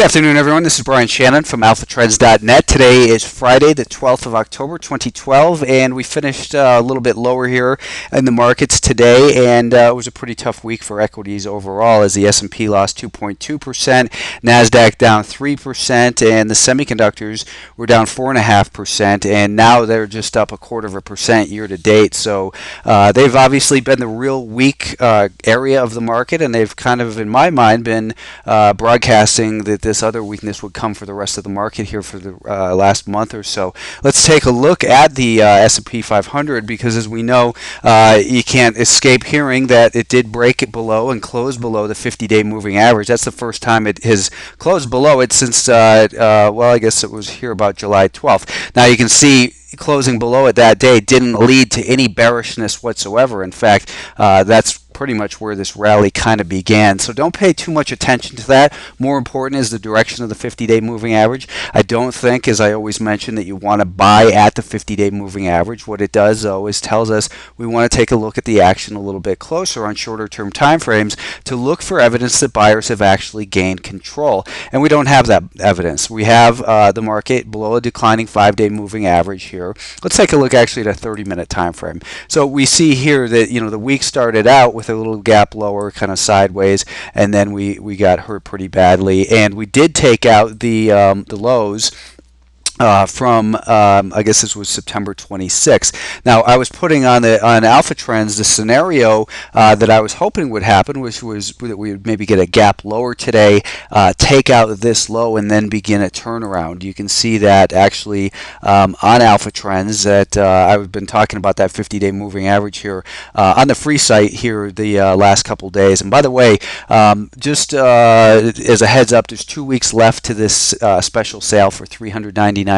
Good afternoon, everyone. This is Brian Shannon from AlphaTrends.net. Today is Friday, the 12th of October, 2012, and we finished a little bit lower here in the markets today, and it was a pretty tough week for equities overall as the S&P lost 2.2%, NASDAQ down 3%, and the semiconductors were down 4.5%, and now they're just up 0.25% year to date. So they've obviously been the real weak area of the market, and they've kind of, in my mind, been broadcasting that this other weakness would come for the rest of the market here for the last month or so. Let's take a look at the S&P 500 because, as we know, you can't escape hearing that it did break it below and close below the 50-day moving average. That's the first time it has closed below it since, well, I guess it was here about July 12th. Now you can see closing below it that day didn't lead to any bearishness whatsoever. In fact, that's pretty much where this rally kind of began. So don't pay too much attention to that. More important is the direction of the 50-day moving average. I don't think, as I always mention, that you want to buy at the 50-day moving average. What it does, though, is tells us we want to take a look at the action a little bit closer on shorter term time frames to look for evidence that buyers have actually gained control. And we don't have that evidence. We have the market below a declining 5-day moving average here. Let's take a look actually at a 30-minute time frame. So we see here that the week started out with a little gap lower, kind of sideways, and then we got hurt pretty badly, and we did take out the lows from I guess this was September 26th. Now I was putting on Alpha Trends the scenario that I was hoping would happen, which was that we would maybe get a gap lower today, take out this low, and then begin a turnaround. You can see that actually on Alpha Trends that I've been talking about that 50-day moving average here on the free site here the last couple days. And by the way, just as a heads up, there's 2 weeks left to this special sale for $399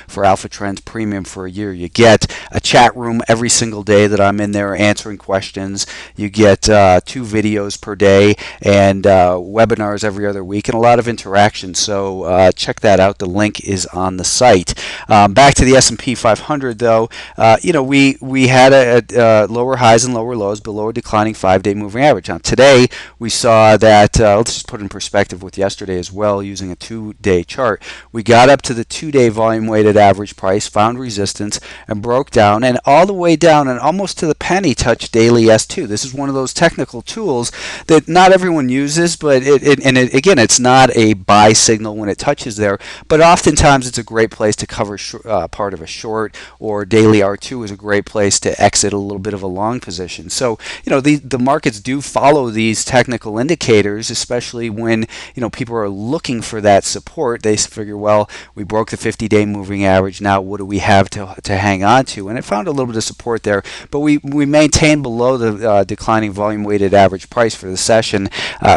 for Alpha Trends Premium for a year. You get a chat room every single day that I'm in there answering questions. You get 2 videos per day and webinars every other week and a lot of interaction. So check that out. The link is on the site. Back to the S&P 500 though, we had a lower highs and lower lows below a declining 5-day moving average. Now today we saw that, let's just put in perspective with yesterday as well using a 2-day chart. We got up to the 2-day volume weighted average price, found resistance, and broke down, and all the way down and almost to the penny touched daily S2. This is one of those technical tools that not everyone uses, but again, it's not a buy signal when it touches there, but oftentimes it's a great place to cover part of a short, or daily R2 is a great place to exit a little bit of a long position. So the markets do follow these technical indicators, especially when people are looking for that support. They figure, well, we broke the 50-day moving average. Now what do we have to hang on to? And it found a little bit of support there, but we maintained below the declining volume weighted average price for the session.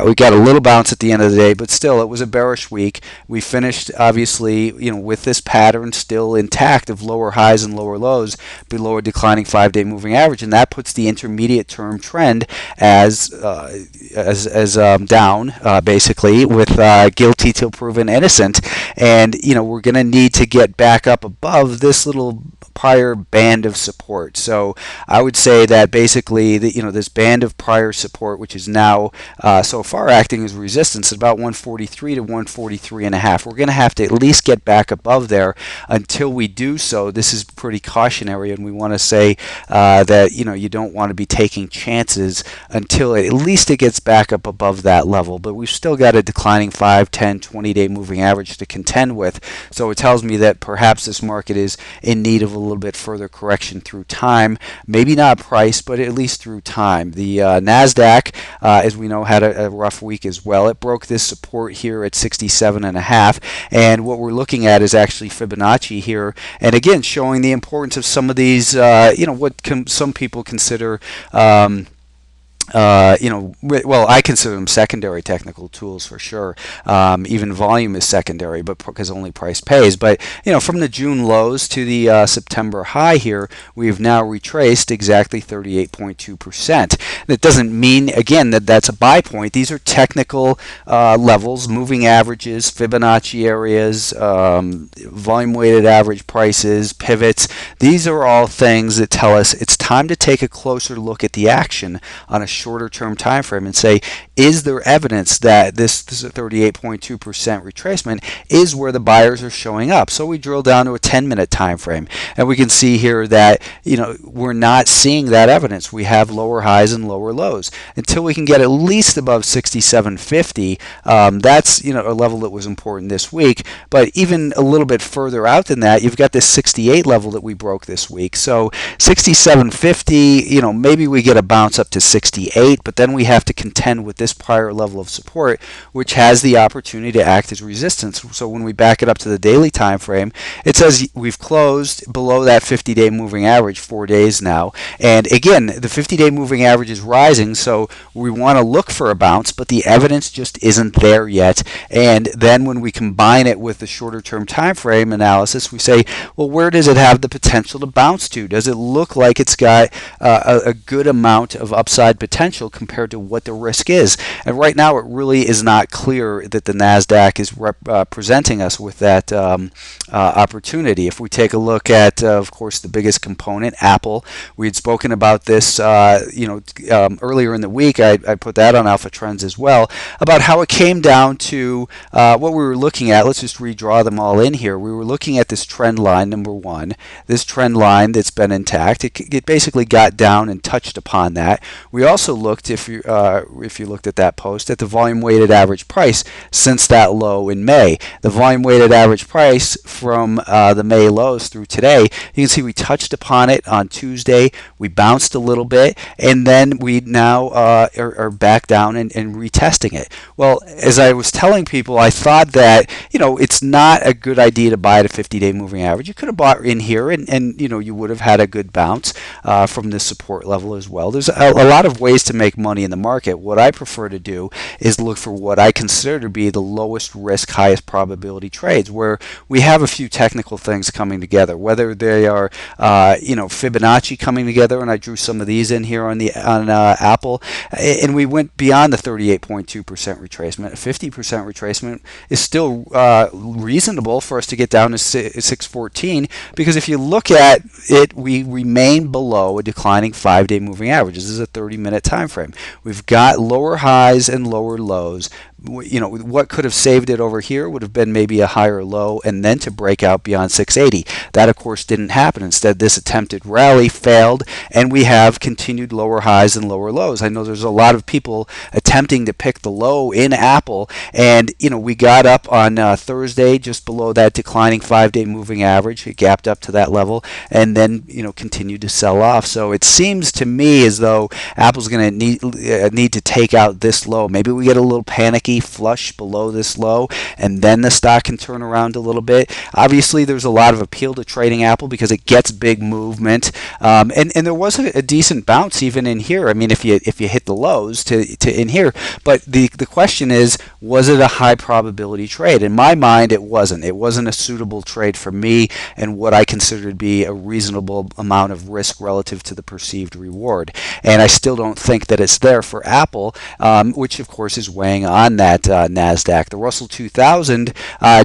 We got a little bounce at the end of the day, but still it was a bearish week. We finished obviously with this pattern still intact of lower highs and lower lows below a declining 5-day moving average, and that puts the intermediate term trend as down basically, with guilty till proven innocent. And we're going to need to get back up above this little prior band of support. So I would say that basically this band of prior support, which is now so far acting as resistance, is about 143 to 143.5. We're going to have to at least get back above there. Until we do so, this is pretty cautionary, and we want to say that you don't want to be taking chances until at least it gets back up above that level. But we've still got a declining 5, 10, 20-day moving average to contend with. So it tells me that perhaps this market is in need of a little bit further correction through time. Maybe not price, but at least through time. The NASDAQ, as we know, had a rough week as well. It broke this support here at 67.5, and what we're looking at is actually Fibonacci here, and again showing the importance of some of these what some people consider well, I consider them secondary technical tools for sure. Even volume is secondary, but because only price pays. But from the June lows to the September high here, we have now retraced exactly 38.2%. That doesn't mean, again, that that's a buy point. These are technical levels, moving averages, Fibonacci areas, volume weighted average prices, pivots. These are all things that tell us it's time to take a closer look at the action on a shorter term time frame and say, is there evidence that this 38.2% retracement is where the buyers are showing up? So we drill down to a 10-minute time frame, and we can see here that we're not seeing that evidence. We have lower highs and lower lows until we can get at least above 67.50. That's a level that was important this week. But even a little bit further out than that, you've got this 68 level that we broke this week. So 67.50, maybe we get a bounce up to 68, but then we have to contend with this prior level of support, which has the opportunity to act as resistance. So when we back it up to the daily time frame, it says we've closed below that 50-day moving average 4 days now. And again, the 50-day moving average is rising, so we want to look for a bounce, but the evidence just isn't there yet. And then when we combine it with the shorter term time frame analysis, we say, well, where does it have the potential to bounce to? Does it look like it's got a good amount of upside potential compared to what the risk is? And right now it really is not clear that the NASDAQ is presenting us with that opportunity. If we take a look at, of course, the biggest component, Apple, we had spoken about this earlier in the week. I put that on Alpha Trends as well, about how it came down to what we were looking at. Let's just redraw them all in here. We were looking at this trend line, number one, this trend line that's been intact. It basically got down and touched upon that. We also looked, if you looked at that post, at the volume weighted average price since that low in May. The volume weighted average price from the May lows through today, you can see we touched upon it on Tuesday. We bounced a little bit, and then we now are back down and retesting it. Well, as I was telling people, I thought that it's not a good idea to buy at a 50-day moving average. You could have bought in here, and you would have had a good bounce from this support level as well. There's a lot of ways to make money in the market. What I prefer to do is look for what I consider to be the lowest risk, highest probability trades, where we have a few technical things coming together, whether they are Fibonacci coming together, and I drew some of these in here on Apple, and we went beyond the 38.2% retracement. A 50% retracement is still reasonable for us to get down to 614, because if you look at it, we remain below a declining 5-day moving average. This is a 30-minute time frame. We've got lower highs and lower lows. What could have saved it over here would have been maybe a higher low and then to break out beyond 680. That, of course, didn't happen. Instead, this attempted rally failed, and we have continued lower highs and lower lows. I know there's a lot of people attempting to pick the low in Apple, and we got up on Thursday just below that declining 5-day moving average. It gapped up to that level and then continued to sell off. So it seems to me as though Apple's going to need to take out this low. Maybe we get a little panicky flush below this low, and then the stock can turn around a little bit. Obviously, there's a lot of appeal to trading Apple because it gets big movement, and there was a decent bounce even in here. I mean, if you hit the lows to in here, but the question is, was it a high probability trade? In my mind, it wasn't. It wasn't a suitable trade for me and what I consider to be a reasonable amount of risk relative to the perceived reward. And I still don't think that it's there for Apple, which of course is weighing on that NASDAQ. The Russell 2000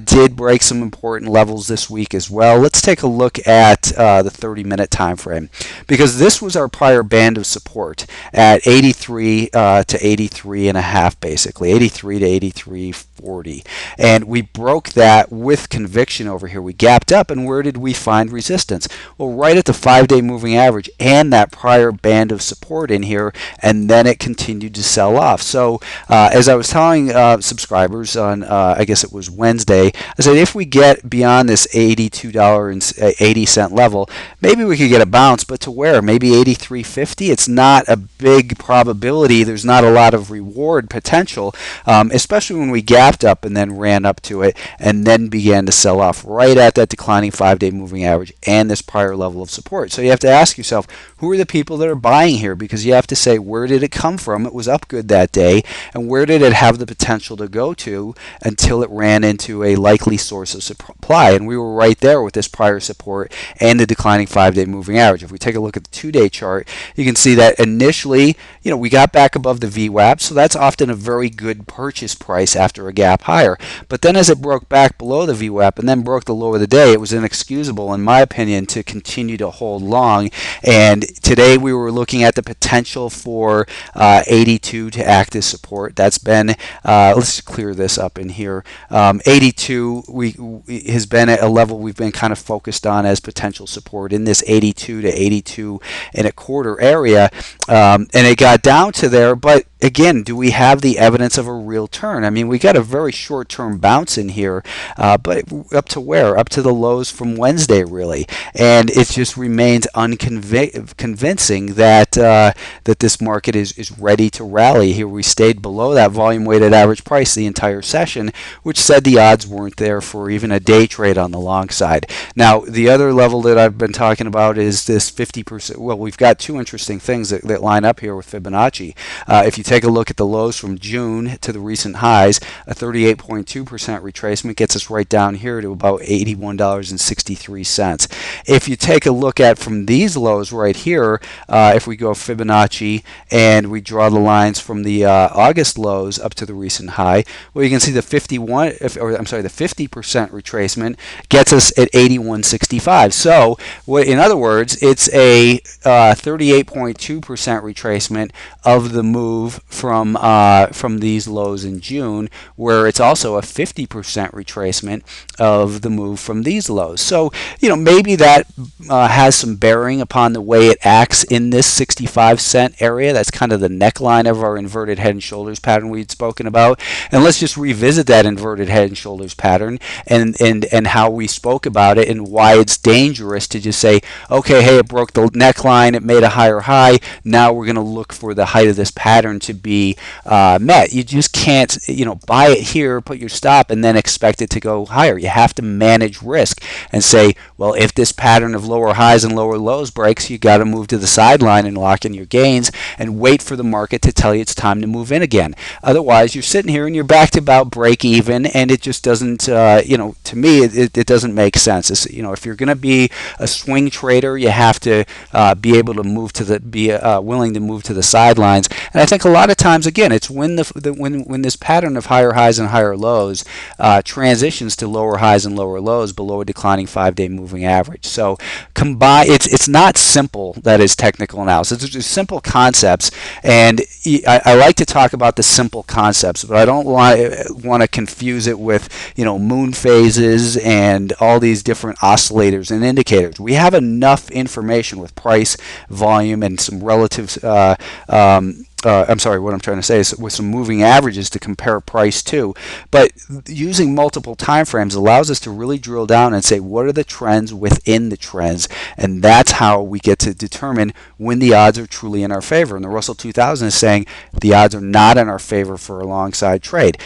did break some important levels this week as well. Let's take a look at the 30-minute time frame, because this was our prior band of support at 83 to 83 and a half, basically 83 to 83.40, and we broke that with conviction over here. We gapped up, and where did we find resistance? Well, right at the 5-day moving average and that prior band of support in here, and then it continued to sell off. So as I was telling subscribers on I guess it was Wednesday, I said if we get beyond this $82.80 level, maybe we could get a bounce, but to where? Maybe 83.50. It's not a big probability. There's not a lot of reward potential, especially when we gapped up and then ran up to it and then began to sell off right at that declining 5-day moving average and this prior level of support. So you have to ask yourself, who are the people that are buying here? Because you have to say, where did it come from? It was up good that day, and where did it have the potential to go to until it ran into a likely source of supply? And we were right there with this prior support and the declining 5-day moving average. If we take a look at the 2-day chart, you can see that initially, we got back above the VWAP, so that's often a very good purchase price after a gap higher. But then as it broke back below the VWAP and then broke the low of the day, it was inexcusable, in my opinion, to continue to hold long. And today we were looking at the potential for 82 to act as support. That's been, let's clear this up in here. 82 has been at a level we've been kind of focused on as potential support in this 82 to 82 and a quarter area. And it got down to there, but again, do we have the evidence of a real turn? I mean, we got a very short-term bounce in here, but up to where? Up to the lows from Wednesday, really. And it just remains unconvincing that that this market is ready to rally. Here we stayed below that volume-weighted average price the entire session, which said the odds weren't there for even a day trade on the long side. Now, the other level that I've been talking about is this 50%. Well, we've got two interesting things that line up here with Fibonacci. If you take a look at the lows from June to the recent highs, a 38.2% retracement gets us right down here to about $81.63. If you take a look at from these lows right here, if we go Fibonacci and we draw the lines from the August lows up to the recent high, well, you can see the 50% retracement gets us at 81.65. So, in other words, it's a 38.2% retracement of the move from these lows in June, where it's also a 50% retracement of the move from these lows. So, maybe that has some bearing upon the way it acts in this 65-cent area. That's kind of the neckline of our inverted head and shoulders pattern we'd spoken about. And let's just revisit that inverted head and shoulders pattern and how we spoke about it and why it's dangerous to just say, okay, hey, it broke the neckline, it made a higher high, now we're going to look for the height of this pattern to be met. You just can't, buy it here, put your stop, and then expect it to go higher. You have to manage risk and say, well, if this pattern of lower highs and lower lows breaks, you got to move to the sideline and lock in your gains and wait for the market to tell you it's time to move in again. Otherwise, you're sitting here and you're back to about break even, and it just doesn't, to me, it doesn't make sense. It's, if you're going to be a swing trader, you have to be able to move to willing to move to the sidelines. And I think a lot of times, again, it's when when this pattern of higher highs and higher lows transitions to lower highs and lower lows below a declining 5-day moving average. So it's not simple. That is technical analysis. It's just simple concepts, and I like to talk about the simple concepts, but I don't want to confuse it with moon phases and all these different oscillators and indicators. We have enough information with price, volume, and some relative I'm sorry, what I'm trying to say is with some moving averages to compare price to. But using multiple time frames allows us to really drill down and say, what are the trends within the trends? And that's how we get to determine when the odds are truly in our favor. And the Russell 2000 is saying the odds are not in our favor for a long side trade.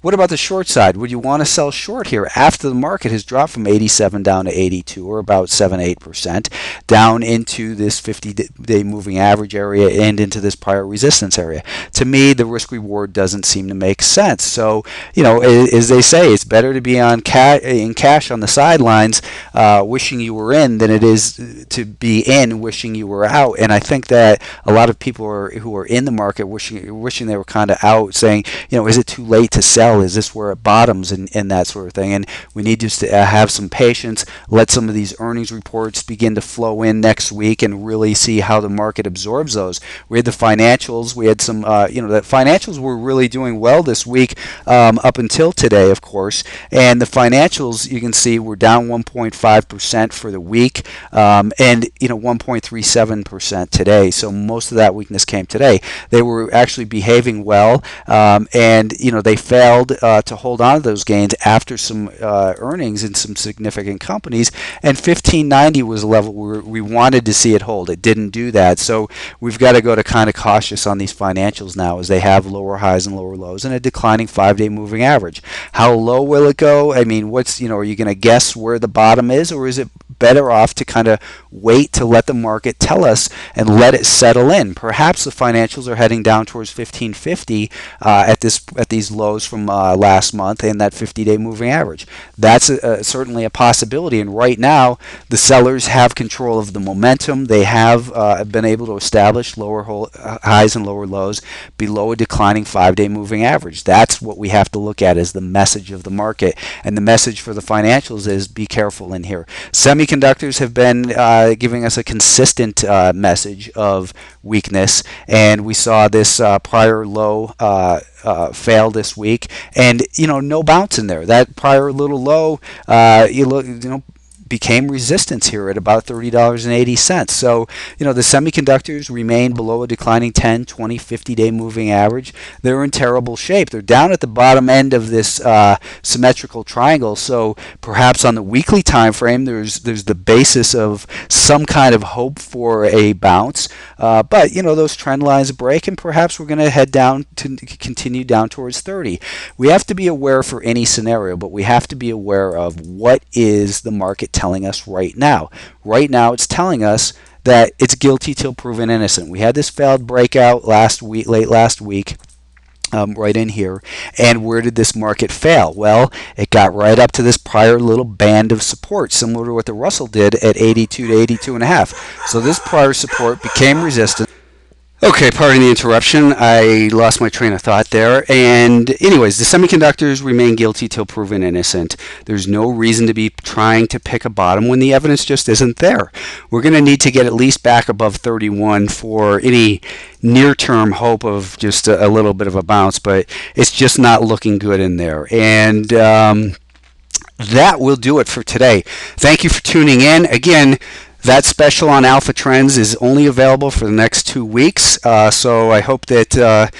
What about the short side? Would you want to sell short here after the market has dropped from 87 down to 82, or about 7-8%, down into this 50-day moving average area and into this prior resistance area? To me, the risk reward doesn't seem to make sense. So, as they say, it's better to be in cash on the sidelines wishing you were in than it is to be in wishing you were out. And I think that a lot of people who are in the market wishing they were kind of out, saying, is it too late to sell? Is this where it bottoms and that sort of thing? And we need just to have some patience, let some of these earnings reports begin to flow in next week and really see how the market absorbs those. We had the financials. We had some, the financials were really doing well this week up until today, of course. And the financials, you can see, were down 1.5% for the week and 1.37% today. So most of that weakness came today. They were actually behaving well, and they failed to hold on to those gains after some earnings in some significant companies, and 1590 was a level where we wanted to see it hold. It didn't do that, so we've got to go to kind of cautious on these financials now as they have lower highs and lower lows and a declining 5-day moving average. How low will it go? I mean, are you going to guess where the bottom is, or is it better off to kind of wait to let the market tell us and let it settle in. Perhaps the financials are heading down towards 1550 at these lows from last month and that 50-day moving average. That's certainly a possibility. And right now, the sellers have control of the momentum. They have been able to establish lower highs and lower lows below a declining 5-day moving average. That's what we have to look at as the message of the market. And the message for the financials is be careful in here. Semiconductors have been giving us a consistent message of weakness, and we saw this prior low fail this week, and no bounce in there. That prior little low, became resistance here at about $30.80. So, the semiconductors remain below a declining 10, 20, 50-day moving average. They're in terrible shape. They're down at the bottom end of this symmetrical triangle. So perhaps on the weekly time frame, there's the basis of some kind of hope for a bounce. But, those trend lines break, and perhaps we're going to head down to continue down towards 30. We have to be aware for any scenario, but we have to be aware of what is the market telling us right now. Right now, it's telling us that it's guilty till proven innocent. We had this failed breakout late last week. Right in here. And where did this market fail? Well, it got right up to this prior little band of support, similar to what the Russell did at 82 to 82.5. So this prior support became resistance. Okay, pardon the interruption. I lost my train of thought there. And anyways, the semiconductors remain guilty till proven innocent. There's no reason to be trying to pick a bottom when the evidence just isn't there. We're going to need to get at least back above 31 for any near-term hope of just a little bit of a bounce, but it's just not looking good in there. And that will do it for today. Thank you for tuning in. Again, that special on Alpha Trends is only available for the next 2 weeks, so I hope that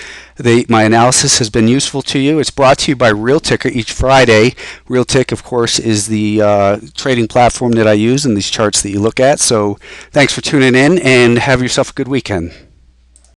my analysis has been useful to you. It's brought to you by Realticker each Friday. Realtick, of course, is the trading platform that I use and these charts that you look at. So thanks for tuning in, and have yourself a good weekend.